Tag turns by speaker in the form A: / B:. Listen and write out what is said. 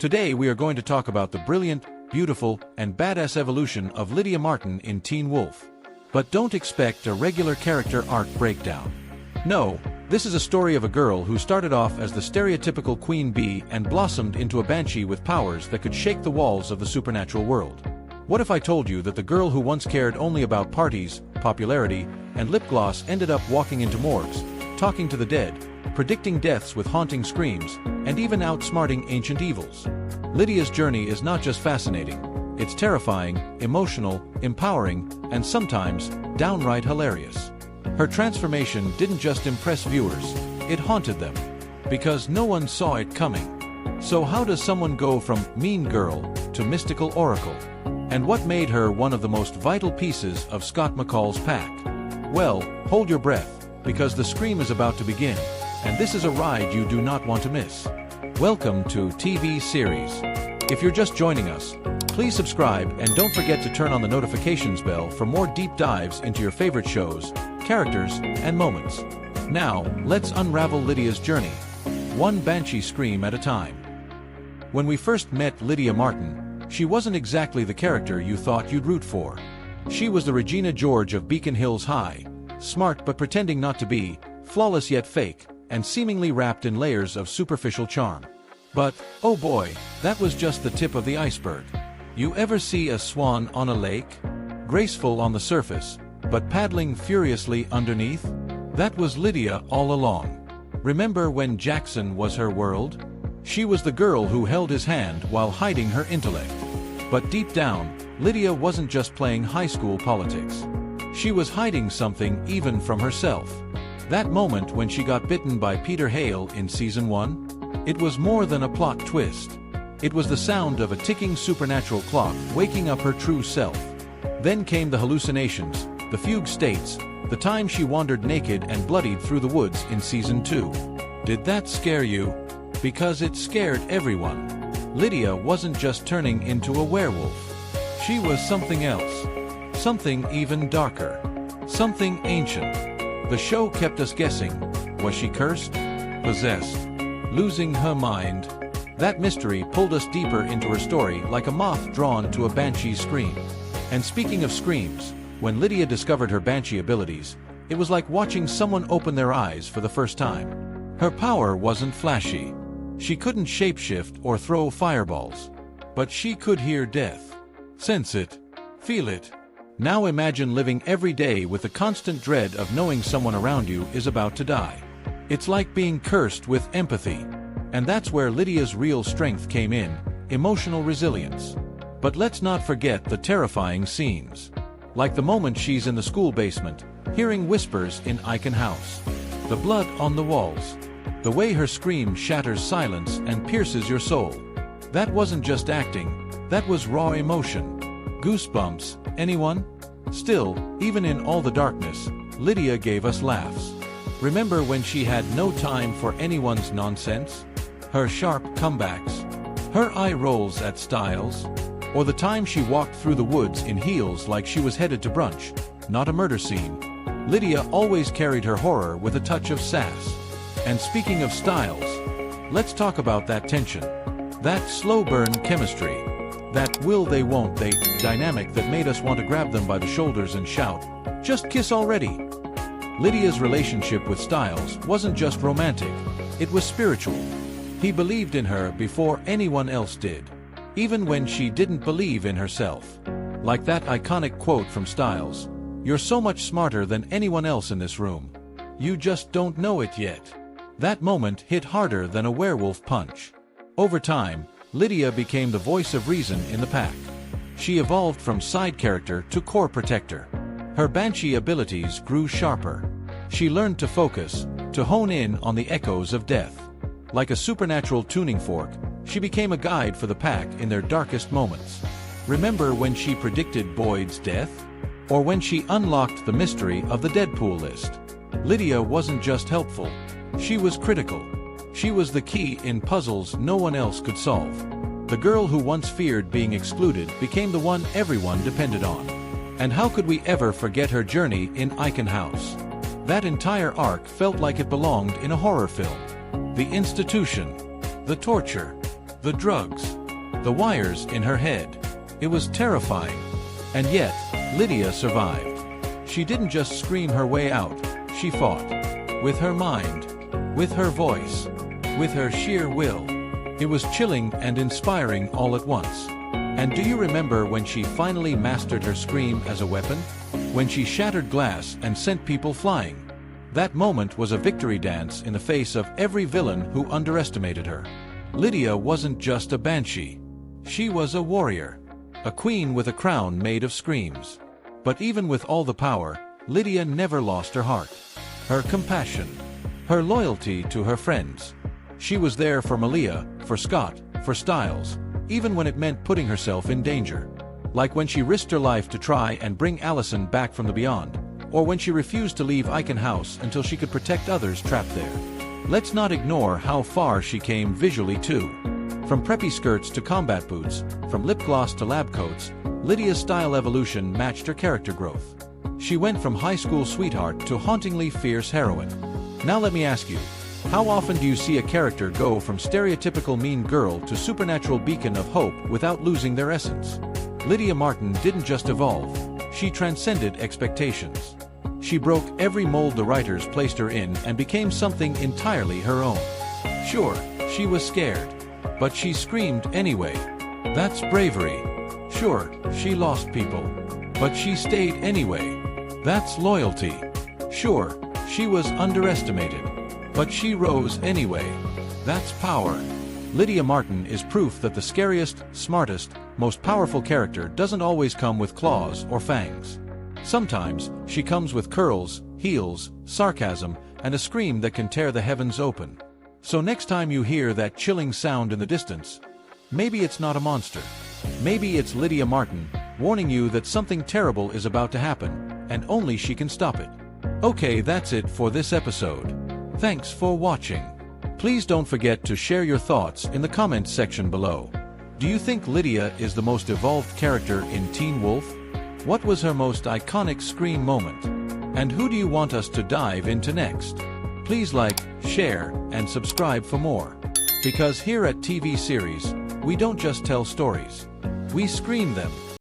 A: Today we are going to talk about the brilliant, beautiful, and badass evolution of Lydia Martin in Teen Wolf. But don't expect a regular character arc breakdown. No, this is a story of a girl who started off as the stereotypical queen bee and blossomed into a banshee with powers that could shake the walls of the supernatural world. What if I told you that the girl who once cared only about parties, popularity, and lip gloss ended up walking into morgues, talking to the dead, predicting deaths with haunting screams, and even outsmarting ancient evils? Lydia's journey is not just fascinating, it's terrifying, emotional, empowering, and sometimes downright hilarious. Her transformation didn't just impress viewers, it haunted them. Because no one saw it coming. So how does someone go from mean girl to mystical oracle? And what made her one of the most vital pieces of Scott McCall's pack? Well, hold your breath, because the scream is about to begin, and this is a ride you do not want to miss. Welcome to TV Series. If you're just joining us, please subscribe and don't forget to turn on the notifications bell for more deep dives into your favorite shows, characters, and moments. Now, let's unravel Lydia's journey, one Banshee scream at a time. When we first met Lydia Martin, she wasn't exactly the character you thought you'd root for. She was the Regina George of Beacon Hills High, smart but pretending not to be, flawless yet fake, and seemingly wrapped in layers of superficial charm. But, oh boy, that was just the tip of the iceberg. You ever see a swan on a lake? Graceful on the surface, but paddling furiously underneath? That was Lydia all along. Remember when Jackson was her world? She was the girl who held his hand while hiding her intellect. But deep down, Lydia wasn't just playing high school politics. She was hiding something even from herself. That moment when she got bitten by Peter Hale in Season 1? It was more than a plot twist. It was the sound of a ticking supernatural clock waking up her true self. Then came the hallucinations, the fugue states, the time she wandered naked and bloodied through the woods in Season 2. Did that scare you? Because it scared everyone. Lydia wasn't just turning into a werewolf. She was something else. Something even darker. Something ancient. The show kept us guessing. Was she cursed? Possessed? Losing her mind? That mystery pulled us deeper into her story like a moth drawn to a banshee's scream. And speaking of screams, when Lydia discovered her banshee abilities, it was like watching someone open their eyes for the first time. Her power wasn't flashy. She couldn't shapeshift or throw fireballs. But she could hear death. Sense it. Feel it. Now imagine living every day with the constant dread of knowing someone around you is about to die. It's like being cursed with empathy. And that's where Lydia's real strength came in, emotional resilience. But let's not forget the terrifying scenes. Like the moment she's in the school basement, hearing whispers in Icon House. The blood on the walls. The way her scream shatters silence and pierces your soul. That wasn't just acting, that was raw emotion. Goosebumps, anyone? Still, even in all the darkness, Lydia gave us laughs. Remember when she had no time for anyone's nonsense? Her sharp comebacks? Her eye rolls at Styles? Or the time she walked through the woods in heels like she was headed to brunch, not a murder scene? Lydia always carried her horror with a touch of sass. And speaking of Styles, let's talk about that tension. That slow burn chemistry. That will they won't they dynamic that made us want to grab them by the shoulders and shout, "Just kiss already!" Lydia's relationship with Styles wasn't just romantic, it was spiritual. He believed in her before anyone else did. Even when she didn't believe in herself. Like that iconic quote from Styles, "You're so much smarter than anyone else in this room. You just don't know it yet." That moment hit harder than a werewolf punch. Over time, Lydia became the voice of reason in the pack. She evolved from side character to core protector. Her banshee abilities grew sharper. She learned to focus, to hone in on the echoes of death. Like a supernatural tuning fork, she became a guide for the pack in their darkest moments. Remember when she predicted Boyd's death? Or when she unlocked the mystery of the Deadpool list? Lydia wasn't just helpful. She was critical. She was the key in puzzles no one else could solve. The girl who once feared being excluded became the one everyone depended on. And how could we ever forget her journey in Icon House? That entire arc felt like it belonged in a horror film. The institution, the torture, the drugs, the wires in her head. It was terrifying. And yet, Lydia survived. She didn't just scream her way out, she fought. With her mind, with her voice, with her sheer will. It was chilling and inspiring all at once. And do you remember when she finally mastered her scream as a weapon? When she shattered glass and sent people flying? That moment was a victory dance in the face of every villain who underestimated her. Lydia wasn't just a banshee. She was a warrior. A queen with a crown made of screams. But even with all the power, Lydia never lost her heart. Her compassion. Her loyalty to her friends. She was there for Malia, for Scott, for Styles, even when it meant putting herself in danger. Like when she risked her life to try and bring Allison back from the beyond, or when she refused to leave Icon House until she could protect others trapped there. Let's not ignore how far she came visually too. From preppy skirts to combat boots, from lip gloss to lab coats, Lydia's style evolution matched her character growth. She went from high school sweetheart to hauntingly fierce heroine. Now let me ask you, how often do you see a character go from stereotypical mean girl to supernatural beacon of hope without losing their essence? Lydia Martin didn't just evolve, she transcended expectations. She broke every mold the writers placed her in and became something entirely her own. Sure, she was scared, but she screamed anyway. That's bravery. Sure, she lost people, but she stayed anyway. That's loyalty. Sure, she was underestimated, but she rose anyway. That's power. Lydia Martin is proof that the scariest, smartest, most powerful character doesn't always come with claws or fangs. Sometimes, she comes with curls, heels, sarcasm, and a scream that can tear the heavens open. So next time you hear that chilling sound in the distance, maybe it's not a monster. Maybe it's Lydia Martin, warning you that something terrible is about to happen, and only she can stop it. Okay, that's it for this episode. Thanks for watching. Please don't forget to share your thoughts in the comments section below. Do you think Lydia is the most evolved character in Teen Wolf? What was her most iconic scream moment? And who do you want us to dive into next? Please like, share, and subscribe for more. Because here at TV Series, we don't just tell stories. We scream them.